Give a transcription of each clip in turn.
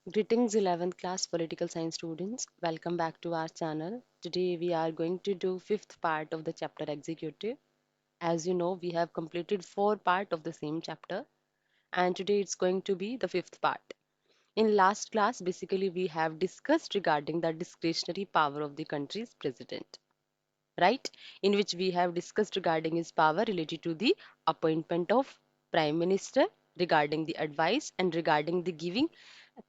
Greetings 11th class political science students. Welcome back to our channel. Today we are going to do fifth part of the chapter executive. As you know, we have completed four part of the same chapter and today it's going to be the fifth part. In last class, basically we have discussed regarding the discretionary power of the country's president, right? In which we have discussed regarding his power related to the appointment of prime minister, regarding the advice and regarding the giving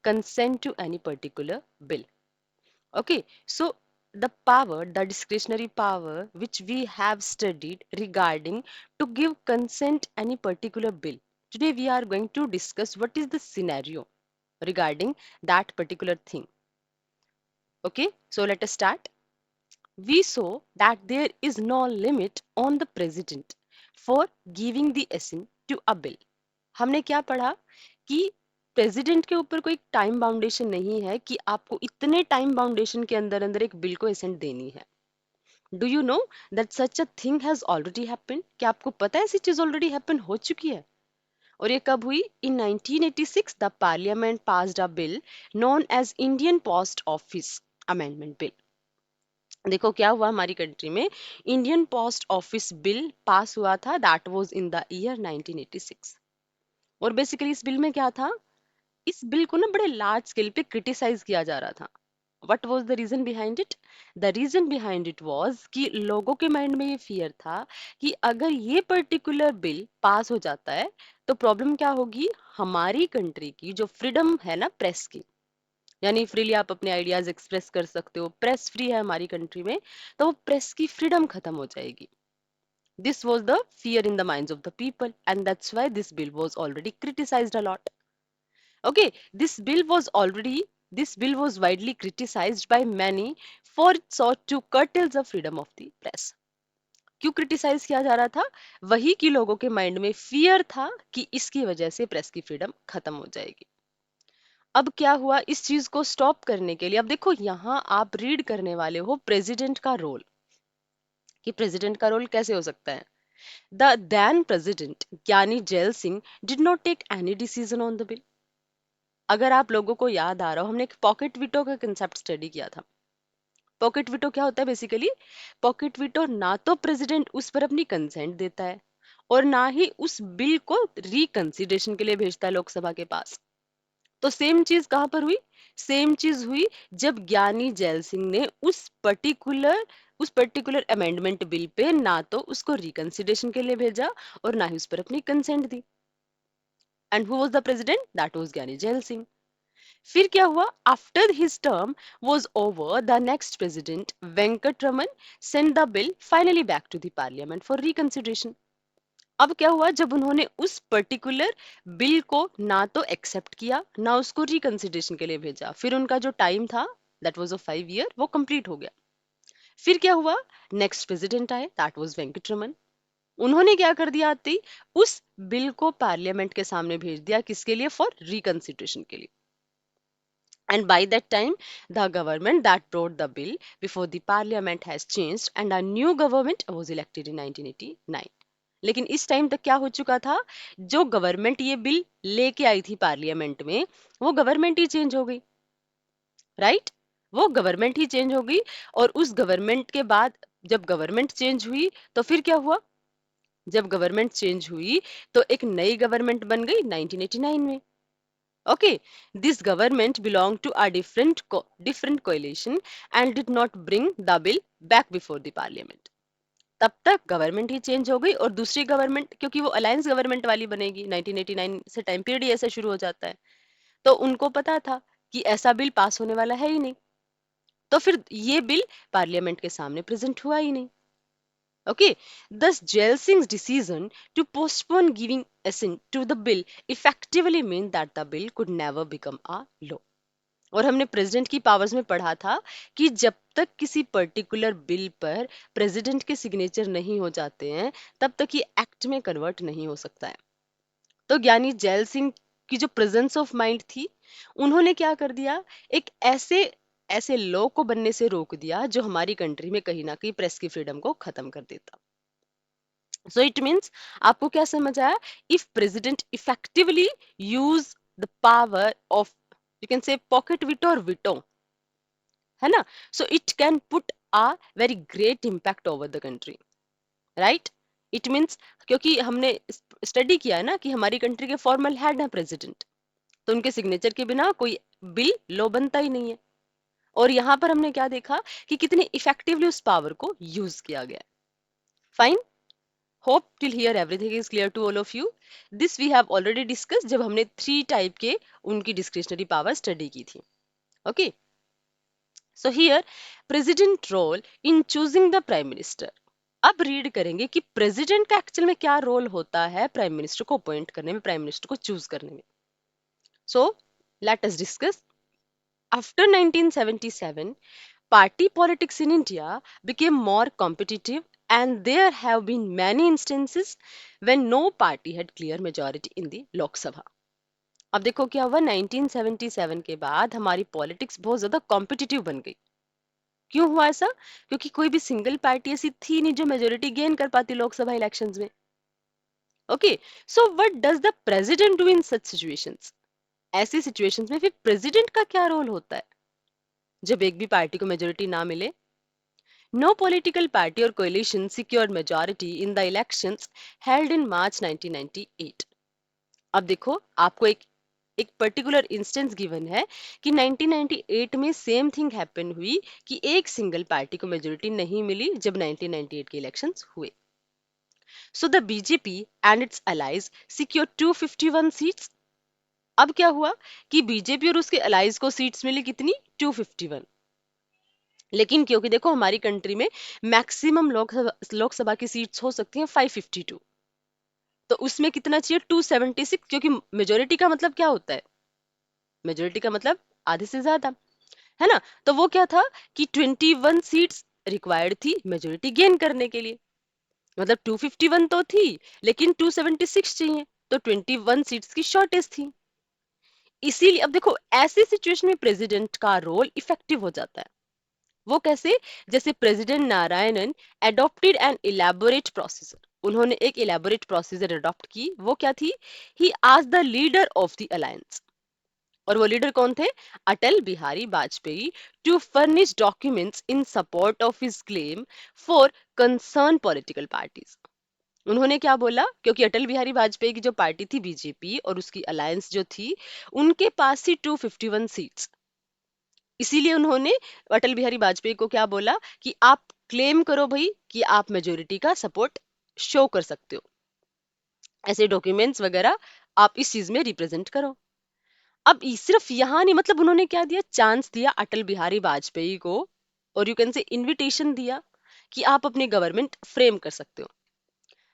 consent to any particular bill. Okay, so the power, the discretionary power which we have studied regarding to give consent any particular bill. Today we are going to discuss what is the scenario regarding that particular thing. Okay, so let us start. We saw that there is no limit on the president for giving the assent to a bill. हमने क्या पढ़ा कि president के ऊपर कोई time बाउंडेशन नहीं है कि आपको इतने टाइम बाउंडेशन के अंदर अंदर एक बिल को असेंट देनी है. Do you know that such a thing has already happened? क्या आपको पता है ऐसी चीज ऑलरेडी हैपन हो चुकी है? और ये कब हुई? In 1986 the parliament passed a bill known as Indian post office amendment bill. देखो क्या हुआ हमारी कंट्री में. Indian post office bill pass हुआ था. That was in the year 1986. और बेसिकली इस बिल में क्या था? इस बिल को ना बड़े लार्ज स्केल पे क्रिटिसाइज किया जा रहा था. What was the reason behind it? The reason behind it was कि लोगों के माइंड में ये फियर था कि अगर ये पर्टिकुलर बिल पास हो जाता है तो प्रॉब्लम क्या होगी? हमारी कंट्री की जो फ्रीडम है ना प्रेस की, यानी फ्रीली आप अपने आइडियाज एक्सप्रेस कर सकते हो, प्रेस फ्री है हमारी कंट्री में, तो वो प्रेस की फ्रीडम खत्म हो जाएगी. This was the fear in the minds of the people and that's why this bill was already criticised a lot. Okay, this bill was widely criticized by many for it sought to curtail the freedom of the press. क्यों criticise किया जा रहा था? वही कि लोगों के mind में फियर था कि इसकी वजह से प्रेस की फ्रीडम खत्म हो जाएगी. अब क्या हुआ इस चीज को स्टॉप करने के लिए? अब देखो यहाँ आप रीड करने वाले हो प्रेसिडेंट का रोल, कि प्रेसिडेंट का रोल कैसे हो सकता है. The then president Giani Zail Singh did not take any decision on the bill. अगर आप लोगों को याद आ रहा हो, हमने एक पॉकेट विटो का कंसेप्ट स्टडी किया था. पॉकेट विटो क्या होता है? बेसिकली पॉकेट विटो ना तो प्रेसिडेंट उस पर अपनी कंसेंट देता है और ना ही उस बिल को रिकंसिडरेशन के लिए भेजता है लोकसभा के पास. तो सेम चीज कहां पर हुई? सेम चीज हुई जब ज्ञानी जैल सिंह ने उस पर्टिकुलर अमेंडमेंट बिल पे ना तो उसको रिकंसिडरेशन के लिए भेजा और ना ही उस पर अपनी कंसेंट दी. And who was the president? That was Giani Zail Singh. फिर क्या हुआ? After his term was over the next president Venkataraman send the bill finally back to the parliament for reconsideration. अब क्या हुआ? जब उन्होंने उस पर्टिकुलर बिल को ना तो एक्सेप्ट किया ना उसको रिकंसिडरेशन के लिए भेजा, फिर उनका जो टाइम था दैट वाज ऑफ 5 ईयर वो कंप्लीट हो गया. फिर क्या हुआ? नेक्स्ट प्रेसिडेंट आए, दैट वाज वेंकटरमन. उन्होंने क्या कर दिया? आते ही उस बिल को पार्लियामेंट के सामने भेज दिया. किसके लिए? फॉर रिकंसिडरेशन के लिए. And by that time, the government that brought the bill before the parliament has changed and a new government was elected in 1989. लेकिन इस टाइम तक क्या हो चुका था? जो गवर्नमेंट ये बिल लेके आई थी पार्लियामेंट में, वो गवर्नमेंट ही चेंज हो गई. राइट? वो गवर्नमेंट ही चेंज हो गई. और उस गवर्नमेंट के बाद जब गवर्नमेंट चेंज हुई तो फिर क्या हुआ? जब गवर्नमेंट चेंज हुई तो एक नई गवर्नमेंट बन गई 1989 में. Okay, this government belonged to a different coalition and did not bring the bill back before the parliament. तब तक गवर्नमेंट ही चेंज हो गई और दूसरी गवर्नमेंट, क्योंकि वो अलायंस गवर्नमेंट वाली बनेगी, 1989 से टाइम पीरियड ही ऐसा शुरू हो जाता है, तो उनको पता था कि ऐसा बिल पास होने वाला है ही नहीं. तो फिर ये बिल पार्लियामेंट के सामने प्रेजेंट हुआ ही नहीं. Okay, thus Jail Singh's decision to postpone giving assent to the bill effectively meant that the bill could never become a law. और हमने प्रेसिडेंट की पावर्स में पढ़ा था कि जब तक किसी पर्टिकुलर बिल पर प्रेसिडेंट के सिग्नेचर नहीं हो जाते हैं तब तक ये एक्ट में कन्वर्ट नहीं हो सकता है. तो ज्ञानी जैल सिंह की जो प्रेजेंस ऑफ माइंड थी, उन्होंने क्या कर दिया? एक ऐसे ऐसे लॉ को बनने से रोक दिया जो हमारी कंट्री में कहीं ना कहीं प्रेस की फ्रीडम को खत्म कर देता. सो इट मीन्स, आपको क्या समझ आया? If president effectively use the power of you can say pocket veto और विटो, है ना. So it can put a very great impact over the country, right. It means, क्योंकि हमने स्टडी किया है ना कि हमारी कंट्री के फॉर्मल हेड है प्रेसिडेंट, तो उनके सिग्नेचर के बिना कोई बिल लॉ बनता ही नहीं है. और यहाँ पर हमने क्या देखा कि कितने इफेक्टिवली उस पावर को यूज किया गया. Fine. Hope till here everything is clear to all of you. This we have already discuss जब हमने 3 टाइप के उनकी डिस्क्रिशनरी पावर स्टडी की थी. Okay. So here president role in choosing the prime minister. अब read करेंगे कि president का एक्चुअल में क्या रोल होता है प्राइम मिनिस्टर को अपॉइंट करने में, प्राइम मिनिस्टर को चूज करने में. So let us discuss. After 1977, party politics in India became more competitive, and there have been many instances when no party had clear majority in the Lok Sabha. अब देखो क्या हुआ 1977 के बाद हमारी पॉलिटिक्स बहुत ज्यादा कॉम्पिटिटिव बन गई. क्यों हुआ ऐसा? क्योंकि कोई भी सिंगल पार्टी ऐसी थी नहीं जो मेजोरिटी गेन कर पाती लोकसभा इलेक्शंस में. Okay. So what does the president do in such situations? ऐसी सिचुएशंस में फिर प्रेसिडेंट का क्या रोल होता है जब एक भी पार्टी को मेजोरिटी ना मिले? No political party or coalition secured majority in the elections held in March 1998. अब देखो आपको एक पर्टिकुलर इंस्टेंस गिवन है कि 1998 में सेम थिंग हैपन हुई कि एक सिंगल पार्टी को मेजोरिटी नहीं मिली जब 1998 के इलेक्शंस हुए. So the BJP and its allies secure 251 seats. अब क्या हुआ कि बीजेपी और उसके अलाइज को सीट्स मिली कितनी? 251. लेकिन क्योंकि देखो हमारी कंट्री में मैक्सिमम लोकसभा की सीट्स हो सकती हैं 552, तो उसमें कितना चाहिए? 276, क्योंकि मेजोरिटी का मतलब क्या होता है? मेजोरिटी का मतलब आधे से ज्यादा, है ना. तो वो क्या था कि 21 सीट्स रिक्वायर्ड थी मेजोरिटी गेन करने के लिए. मतलब 251 तो थी लेकिन 276 चाहिए, तो 21 सीट्स की शॉर्टेज थी. इसीलिए अब देखो ऐसी सिचुएशन में प्रेसिडेंट का रोल इफेक्टिव हो जाता है. वो कैसे? जैसे president Narayanan adopted N elaborate procedure. उन्होंने एक इलेबोरेट प्रोसीजर अडॉप्ट की. वो क्या थी? He as the leader of the alliance. और वो लीडर कौन थे? Atal Bihari Vajpayee. To furnish documents in support of his claim for concern political parties. उन्होंने क्या बोला? क्योंकि अटल बिहारी वाजपेयी की जो पार्टी थी बीजेपी और उसकी अलायंस जो थी, उनके पास थी 251 सीट्स. इसीलिए उन्होंने अटल बिहारी वाजपेयी को क्या बोला कि आप क्लेम करो भाई कि आप मेजोरिटी का सपोर्ट शो कर सकते हो, ऐसे डॉक्यूमेंट्स वगैरह आप इस चीज में रिप्रेजेंट करो. अब सिर्फ यहां नहीं, मतलब उन्होंने क्या दिया? चांस दिया अटल बिहारी वाजपेयी को, और यू कैन से इनविटेशन दिया कि आप अपनी गवर्नमेंट फ्रेम कर सकते हो.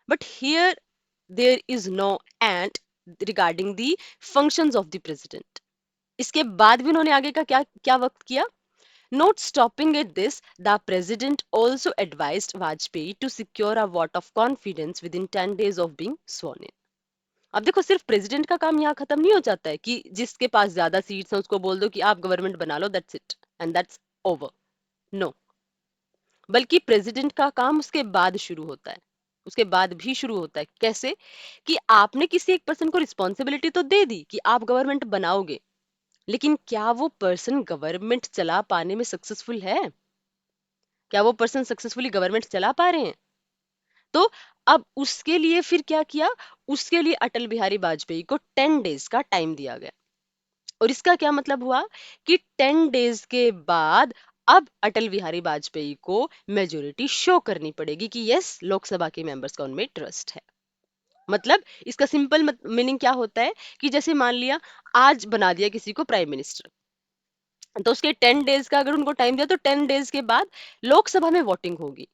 But here there is no end regarding the functions of the president. इसके बाद भी उन्होंने आगे का क्या क्या वक्त किया? Not stopping at this, the president also advised Vajpayee to secure a vote of confidence within 10 days of being sworn in. अब देखो सिर्फ प्रेसिडेंट का काम यहाँ खत्म नहीं हो जाता है कि जिसके पास ज्यादा सीट्स हैं उसको बोल दो कि आप गवर्नमेंट बना लो, that's it and that's over. No, बल्कि प्रेसिडेंट का काम उसके बाद शुरू होता है. उसके बाद भी शुरू होता है. कैसे? कि आपने किसी एक पर्सन को रिस्पॉन्सिबिलिटी तो दे दी कि आप गवर्नमेंट बनाओगे, लेकिन क्या वो पर्सन गवर्नमेंट चला पाने में सक्सेसफुल है? क्या वो पर्सन सक्सेसफुली गवर्नमेंट चला पा रहे हैं? तो अब उसके लिए फिर क्या किया? उसके लिए अटल बिहारी वाजपेयी को 10 डेज का टाइम दिया गया. और इसका क्या मतलब हुआ कि 10 डेज के बाद अब अटल बिहारी वाजपेयी को मेजोरिटी शो करनी पड़ेगी कि यस लोकसभा के मेंबर्स का उनमें ट्रस्ट है. मतलब इसका सिंपल मीनिंग क्या होता है कि जैसे मान लिया आज बना दिया किसी को प्राइम मिनिस्टर, तो उसके 10 डेज का अगर उनको टाइम दिया तो 10 डेज के बाद लोकसभा में वोटिंग होगी.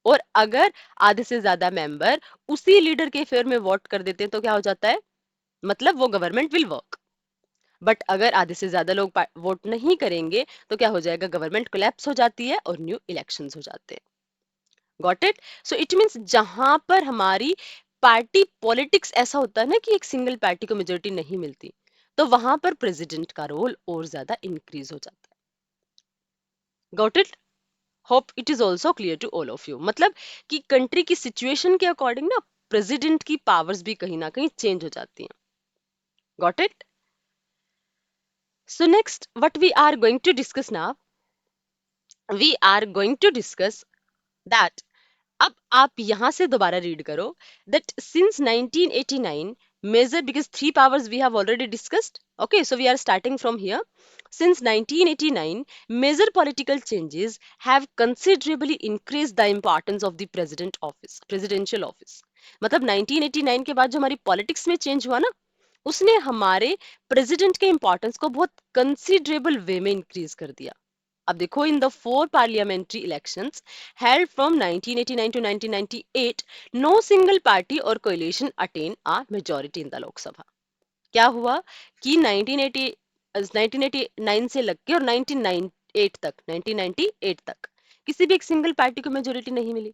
और अगर आधे से ज्यादा मेंबर उसी लीडर के फेवर में वोट कर देते हैं तो क्या हो जाता है? मतलब वो गवर्नमेंट विल वर्क. बट अगर आधे से ज्यादा लोग वोट नहीं करेंगे तो क्या हो जाएगा? गवर्नमेंट कोलैप्स हो जाती है और न्यू इलेक्शंस हो जाते हैं. Got it? So it means जहां पर हमारी पार्टी पॉलिटिक्स ऐसा होता है ना कि एक सिंगल पार्टी को मेजोरिटी नहीं मिलती, तो वहां पर प्रेसिडेंट का रोल और ज्यादा इंक्रीज हो जाता है. Got it? Hope it is also clear to all of you. मतलब कि कंट्री की सिचुएशन के अकॉर्डिंग ना प्रेसिडेंट की पावर्स भी कहीं ना कहीं चेंज हो जाती हैं. Got it? So next, what we are going to discuss now, we are going to discuss that. अब आप यहां से दोबारा रीड करो that since 1989 measure, because three powers we have already discussed. Okay, so we are starting from here. Since 1989 major political changes have considerably increased the importance of the presidential office. मतलब 1989 के बाद जो हमारी politics में change हुआ ना, उसने हमारे प्रेसिडेंट के इंपॉर्टेंस को बहुत कंसिडरेबल वे में इंक्रीज कर दिया. अब देखो, in the four parliamentary elections held from 1989 to 1998, no single party or coalition attained a majority in the Lok Sabha. क्या हुआ कि 1989 से लग के और 1998 तक किसी भी एक सिंगल पार्टी को मेजोरिटी नहीं मिली.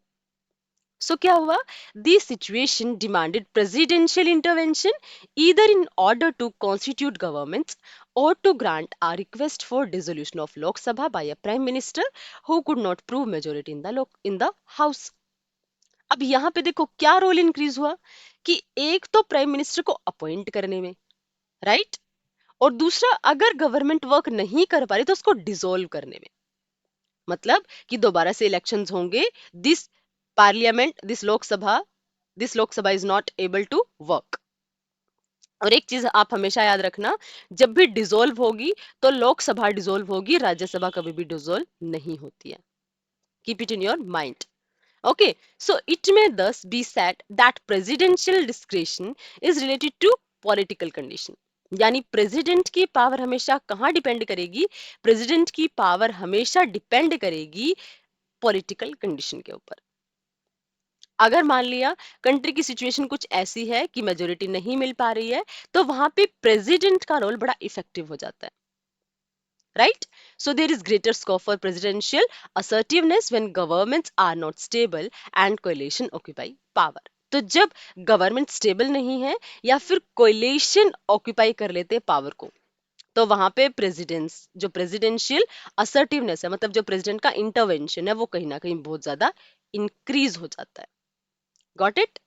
सो क्या हुआ? This situation demanded presidential intervention either in order to constitute governments or to grant a request for dissolution of Lok Sabha by a prime minister who could not prove majority in the house. अब यहाँ पे देखो क्या role increase हुआ कि एक तो prime minister को अपॉइंट करने में, राइट, और दूसरा अगर गवर्नमेंट वर्क नहीं कर पा रही तो उसको डिसॉल्व करने में. मतलब कि दोबारा से इलेक्शंस होंगे, this parliament this Lok Sabha is not able to work. और एक चीज आप हमेशा याद रखना, जब भी डिसॉल्व होगी तो लोकसभा डिसॉल्व होगी, राज्यसभा कभी भी डिसॉल्व नहीं होती है. Keep it in your mind. Okay, so it may thus be said that presidential discretion is related to political condition. यानी प्रेसिडेंट की पावर हमेशा कहाँ डिपेंड करेगी? प्रेसिडेंट की पावर हमेशा डिपेंड करेगी पॉलिटिकल कंडीशन के ऊपर. अगर मान लिया कंट्री की सिचुएशन कुछ ऐसी है कि मेजोरिटी नहीं मिल पा रही है, तो वहां पे प्रेसिडेंट का रोल बड़ा इफेक्टिव हो जाता है, right? So there is greater scope for presidential assertiveness when governments are not stable and coalition occupy power. तो जब गवर्नमेंट स्टेबल नहीं है या फिर कोलिशन ऑक्यूपाई कर लेते हैं पावर को, तो वहां पे प्रेसिडेंस जो प्रेसिडेंशियल असर्टिवनेस है, मतलब जो प्रेसिडेंट का इंटरवेंशन है, वो कहीं ना कहीं बहुत ज्यादा इंक्रीज हो जाता है. Got it?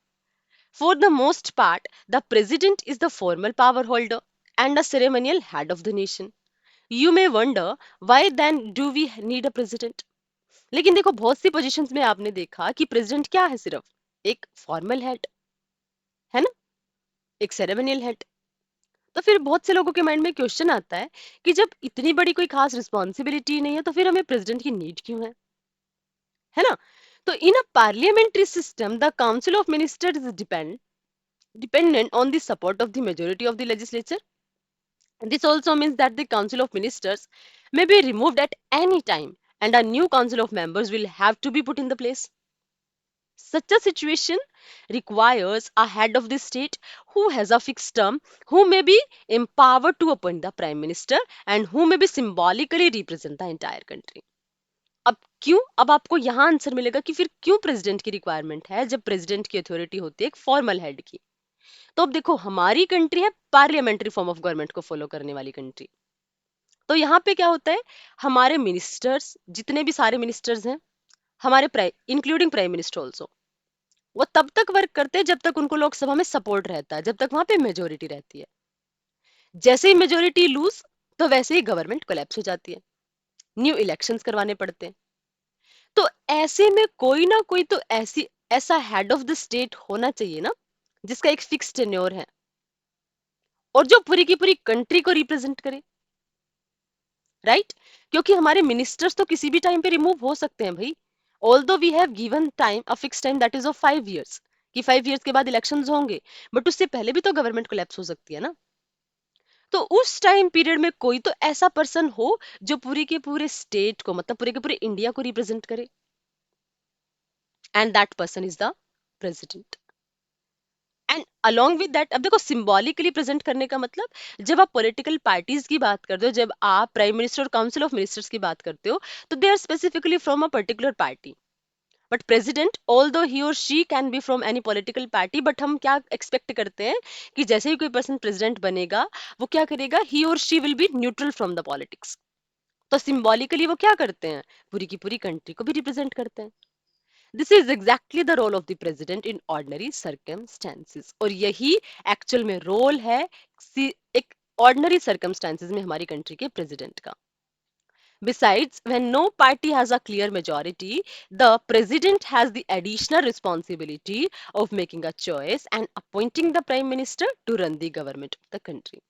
For the most part, the president is the formal power holder and a ceremonial head of the nation. You may wonder why then do we need a president? लेकिन देखो बहुत सी positions में आपने देखा कि president क्या है, सिर्फ एक फॉर्मल हेड है ना, एक सेरेमोनियल हेड. तो फिर बहुत से लोगों के माइंड में क्वेश्चन आता है कि जब इतनी बड़ी कोई खास रिस्पॉन्सिबिलिटी नहीं है तो फिर हमें प्रेसिडेंट की नीड क्यों है ना? तो in a parliamentary system the council of ministers dependent on the support of the majority of the legislature. This also means that the Council of Ministers may be removed at any time and a new Council of Members will have to be put in the place. Such a situation requires a head of the state who has a fixed term, who may be empowered to appoint the Prime Minister and who may be symbolically represent the entire country. अब क्यों? अब आपको यहाँ answer मिलेगा कि फिर क्यों president की रिक्वायरमेंट है जब प्रेसिडेंट की अथॉरिटी होती है एक फॉर्मल हेड की. तो अब देखो, हमारी कंट्री है पार्लियामेंट्री फॉर्म ऑफ गवर्नमेंट को फॉलो करने वाली कंट्री. तो यहाँ पे क्या होता है, हमारे मिनिस्टर्स, जितने भी सारे मिनिस्टर्स हैं, हमारे इंक्लूडिंग प्राइम मिनिस्टर ऑल्सो, वो तब तक वर्क करते हैं जब तक उनको लोकसभा में सपोर्ट रहता है, जब तक वहां पे मेजोरिटी रहती है. जैसे ही मेजोरिटी लूज, तो वैसे ही गवर्नमेंट कोलैप्स हो जाती है, न्यू इलेक्शंस करवाने पड़ते हैं. तो ऐसे में कोई ना कोई तो ऐसा हेड ऑफ द स्टेट होना चाहिए ना, जिसका एक फिक्स टेन्योर है और जो पूरी की पूरी कंट्री को रिप्रेजेंट करे, राइट? क्योंकि हमारे मिनिस्टर्स तो किसी भी टाइम पे रिमूव हो सकते हैं भाई. Although we have given time, a fix time that is of 5 years, कि 5 years के बाद इलेक्शंस होंगे, बट उससे पहले भी तो गवर्नमेंट कोलैप्स हो सकती है ना. तो उस टाइम पीरियड में कोई तो ऐसा पर्सन हो जो पूरी के पूरे स्टेट को, मतलब पूरे के पूरे इंडिया को रिप्रेजेंट करे, and that person is the president. And along with that, अब देखो सिंबॉलिकली प्रेजेंट करने का मतलब, जब आप पॉलिटिकल पार्टीज की बात करते हो, जब आप प्राइम मिनिस्टर और काउंसिल ऑफ मिनिस्टर्स की बात करते हो, तो they are specifically from a particular party. But president, although he or she can be from any political party, but हम क्या एक्सपेक्ट करते हैं कि जैसे ही कोई पर्सन प्रेसिडेंट बनेगा, वो क्या करेगा, ही or she will be neutral from the politics. तो सिंबॉलिकली वो क्या करते हैं, पूरी की पूरी कंट्री को भी रिप्रेजेंट करते हैं. This is exactly the role of the president in ordinary circumstances. और यही एक्चुअल में रोल है एक ऑर्डिनरी सर्कमस्टांसेस में हमारी कंट्री के प्रेसिडेंट का। Besides, when no party has a clear majority, the president has the additional responsibility of making a choice and appointing the prime minister to run the government of the country.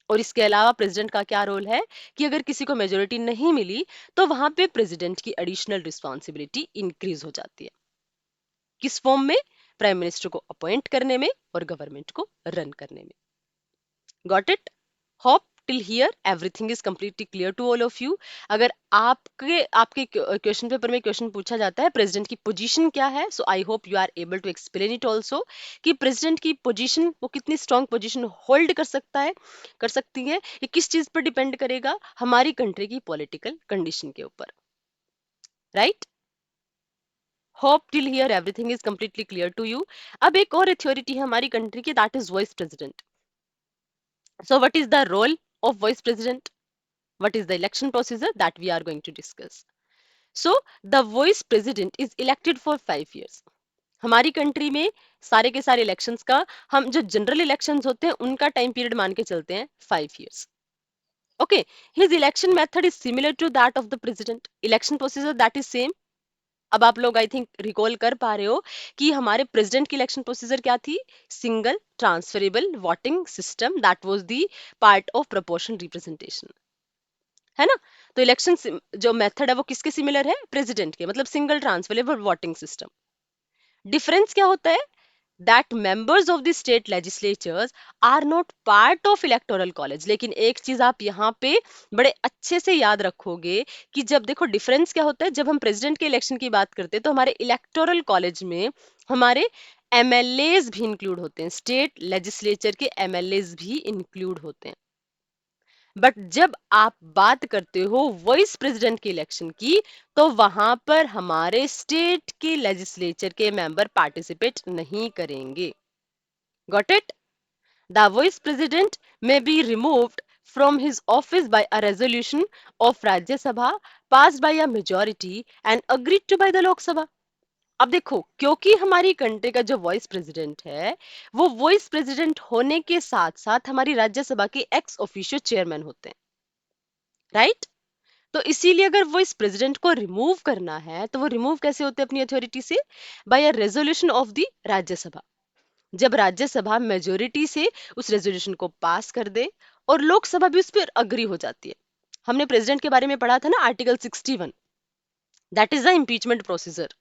और इसके अलावा president का क्या role है कि अगर किसी को मेजोरिटी नहीं मिली तो वहां पे प्रेसिडेंट की एडिशनल रिस्पॉन्सिबिलिटी इंक्रीज हो जाती है। किस फॉर्म में? प्राइम मिनिस्टर को अपॉइंट करने में और गवर्नमेंट को रन करने में। Got it? Hope till here everything is completely clear to all of you. अगर आपके आपके क्वेश्चन पेपर में क्वेश्चन पूछा जाता है प्रेसिडेंट की पोजीशन क्या है, so I hope you are able to explain it also कि प्रेसिडेंट की पोजीशन वो कितनी स्ट्रॉन्ग पोजीशन होल्ड कर सकता है, कर सकती है, ये किस चीज पर डिपेंड करेगा? हमारी कंट्री की पॉलिटिकल कंडीशन के ऊपर। Right? Hope till here everything is completely clear to you. अब एक और अथॉरिटी है हमारी कंट्री की, that is vice president. So what is the role of vice president? What is the election procedure that we are going to discuss? So the vice president is elected for 5 years. हमारी country में सारे के सारे elections का हम जो general elections होते हैं उनका टाइम पीरियड मान के चलते हैं 5 years. Okay, his election method is similar to that of the president. Election procedure that is same. अब आप लोग आई थिंक रिकॉल कर पा रहे हो कि हमारे प्रेसिडेंट की इलेक्शन प्रोसीजर क्या थी? Single transferable voting system, that was the part of proportional representation, है ना? तो इलेक्शन जो मेथड है वो किसके सिमिलर है? प्रेसिडेंट के, मतलब single transferable voting system. Difference क्या होता है? that members of the state legislatures are not part of electoral college। लेकिन एक चीज आप यहाँ पे बड़े अच्छे से याद रखोगे कि जब देखो डिफरेंस क्या होता है, जब हम प्रेसिडेंट के इलेक्शन की बात करते हैं तो हमारे इलेक्टोरल कॉलेज में हमारे एमएलएज भी इंक्लूड होते हैं, स्टेट लेजिस्लेचर के एमएलएज भी इंक्लूड होते हैं। बट जब आप बात करते हो वाइस प्रेसिडेंट के इलेक्शन की तो वहां पर हमारे स्टेट के लेजिस्लेचर के मेंबर पार्टिसिपेट नहीं करेंगे। Got it? The vice president may be removed from his office by a resolution of Rajya Sabha passed by a majority and agreed to by the Lok Sabha। अब देखो, क्योंकि हमारी country का जो vice president है वो vice president होने के साथ साथ हमारी राज्यसभा के एक्स ऑफिशियो चेयरमैन होते हैं, राइट? तो इसीलिए अगर वो इस प्रेसिडेंट को रिमूव करना है तो वो रिमूव कैसे होते हैं अपनी अथॉरिटी से? By a resolution of the Rajya Sabha. जब राज्यसभा मेजोरिटी से उस रेजोल्यूशन को पास कर दे और लोकसभा भी उस पर अग्री हो जाती है। हमने प्रेसिडेंट के बारे में पढ़ा था ना, article 61, that is the impeachment procedure.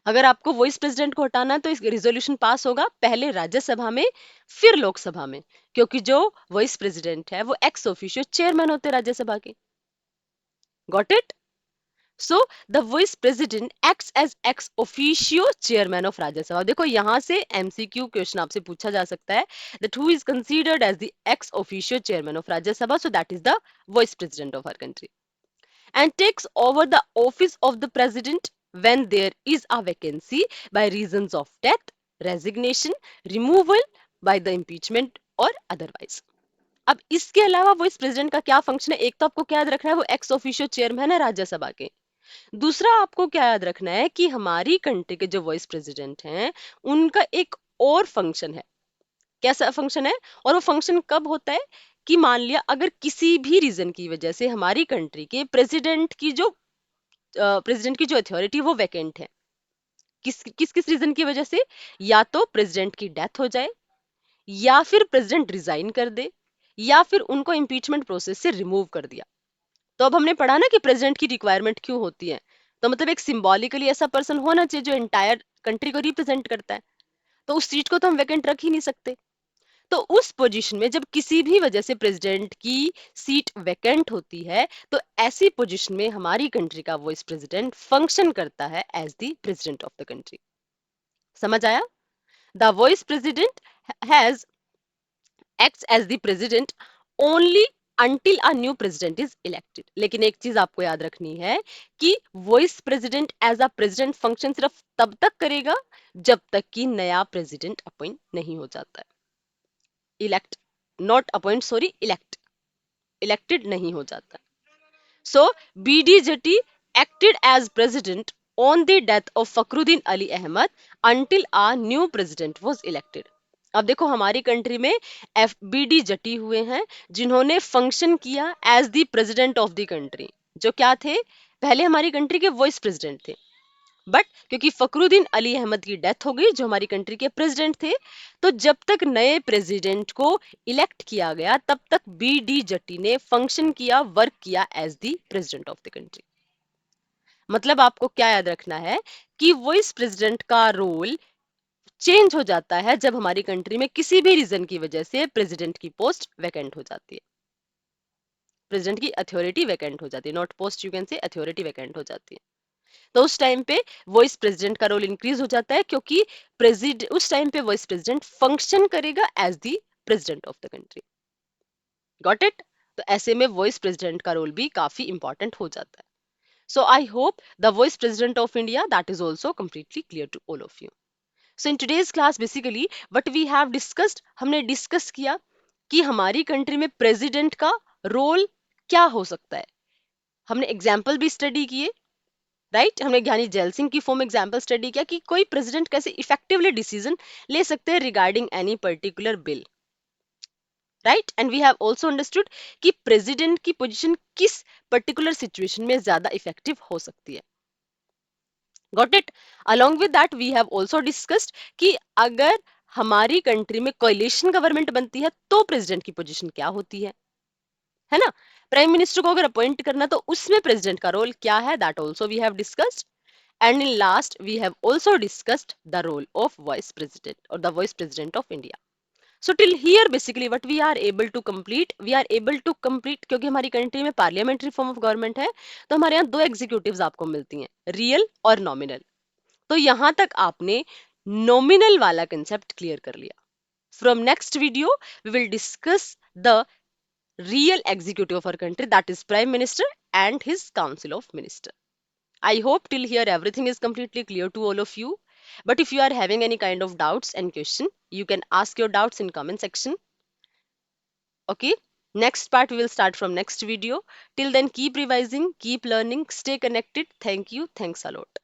अगर आपको वॉइस प्रेसिडेंट को हटाना है तो इस रेजोल्यूशन पास होगा पहले राज्यसभा में फिर लोकसभा में, क्योंकि जो वॉइस प्रेसिडेंट है वो एक्स ऑफिशियो चेयरमैन होते हैं राज्यसभा के। Got it? So the vice president acts as ex officio chairman of Rajya Sabha। देखो यहाँ से MCQ क्वेश्चन आपसे पूछा जा सकता है that who is considered as the ex officio chairman of Rajya Sabha, so that is the vice president of our country and takes over the office of the president when there is a vacancy by reasons of death, resignation, removal by the impeachment or otherwise। अब इसके अलावा वो इस president का क्या function है? एक तो आपको क्या याद रखना है, वो एक्स ऑफिशियो चेयरमैन है राज्यसभा के। दूसरा आपको क्या याद रखना है कि हमारी कंट्री के जो वाइस प्रेसिडेंट हैं उनका एक और फंक्शन है। कैसा फंक्शन है? और वो फंक्शन कब होता है कि मान लिया अगर किसी भी रीजन की वजह से हमारी कंट्री के प्रेसिडेंट की जो अथॉरिटी वो वैकेंट है, किस किस किस रीजन की वजह से? या तो प्रेसिडेंट की डेथ हो जाए, या फिर प्रेसिडेंट रिजाइन कर दे, या फिर उनको इम्पीचमेंट प्रोसेस से रिमूव कर दिया। तो अब हमने पढ़ा ना कि प्रेसिडेंट की रिक्वायरमेंट क्यों होती है, तो मतलब एक सिंबॉलिकली ऐसा पर्सन होना चाहिए जो एंटायर कंट्री को रिप्रेजेंट करता है, तो उस सीट को तो हम वैकेंट रख ही नहीं सकते। तो उस पोजीशन में जब किसी भी वजह से प्रेसिडेंट की सीट वैकेंट होती है तो ऐसी पोजीशन में हमारी कंट्री का वाइस प्रेसिडेंट फंक्शन करता है as the president of the country. समझ आया? The vice president has acts as the president only until a new president is elected। लेकिन एक चीज आपको याद रखनी है कि vice president as a president function सिर्फ तब तक करेगा जब तक कि नया प्रेसिडेंट अपॉइंट नहीं हो जाता है। Elect, not appoint, sorry, elect, elected नहीं हो जाता है। सो BDJT acted as president on the death of Fakhruddin Ali Ahmad until a new president was elected। अब देखो हमारी कंट्री में एफबीडी जटी हुए हैं जिन्होंने फंक्शन किया as the president of the country. जो क्या थे, पहले हमारी कंट्री के वाइस प्रेसिडेंट थे, बट क्योंकि फकरुद्दीन अली अहमद की डेथ हो गई जो हमारी कंट्री के प्रेसिडेंट थे, तो जब तक नए प्रेसिडेंट को इलेक्ट किया गया तब तक बी डी जट्टी ने फंक्शन किया, वर्क किया as the president of the country. मतलब आपको क्या याद रखना है कि वाइस प्रेसिडेंट का रोल चेंज हो जाता है जब हमारी कंट्री में किसी भी रीजन की वजह से प्रेसिडेंट की पोस्ट वैकेंट हो जाती है, प्रेसिडेंट की अथॉरिटी वैकेंट हो जाती है, not post, you can say authority vacant हो जाती है। तो उस टाइम पे वाइस प्रेसिडेंट का रोल इंक्रीज हो जाता है क्योंकि प्रेसिडेंट उस टाइम पे वाइस प्रेसिडेंट फंक्शन करेगा as the president of the country. Got it? तो ऐसे में वाइस प्रेसिडेंट का रोल भी काफी इंपॉर्टेंट हो जाता है। So I hope the vice president of India that is also completely clear to all of you. So in today's class basically what we have discussed, हमने डिस्कस किया कि हमारी कंट्री में प्रेसिडेंट का रोल क्या हो सकता है। हमने एग्जाम्पल भी स्टडी किए, राइट? हमने ज्ञानी जैल सिंह की फॉर्म एग्जाम्पल स्टडी किया कि कोई प्रेसिडेंट कैसे इफेक्टिवली डिसीजन ले सकते हैं regarding any particular bill, right? And we have also understood कि प्रेसिडेंट की पोजीशन किस पर्टिकुलर सिचुएशन में ज्यादा इफेक्टिव हो सकती है। Got it? Along with that we have also discussed कि अगर हमारी कंट्री में कोalition गवर्नमेंट बनती है तो प्रेसिडेंट की पोजीशन क्या होती है ना? प्राइम मिनिस्टर को अगर अपॉइंट करना तो उसमें प्रेसिडेंट का रोल क्या है, that also we have discussed. And in last, we have also discussed the role of vice president or the vice president of India. So till here, basically, what we are able to complete क्योंकि हमारी country में parliamentary form of government है, तो हमारे यहाँ दो executives आपको मिलती हैं, रियल और नॉमिनल। तो यहां तक आपने नॉमिनल वाला कंसेप्ट क्लियर कर लिया। From next video we will discuss the real executive of our country, that is prime minister and his council of minister. I hope till here everything is completely clear to all of you. But if you are having any kind of doubts and question, you can ask your doubts in comment section. Okay. Next part we will start from next video. Till then, keep revising, keep learning, stay connected. Thank you. Thanks a lot.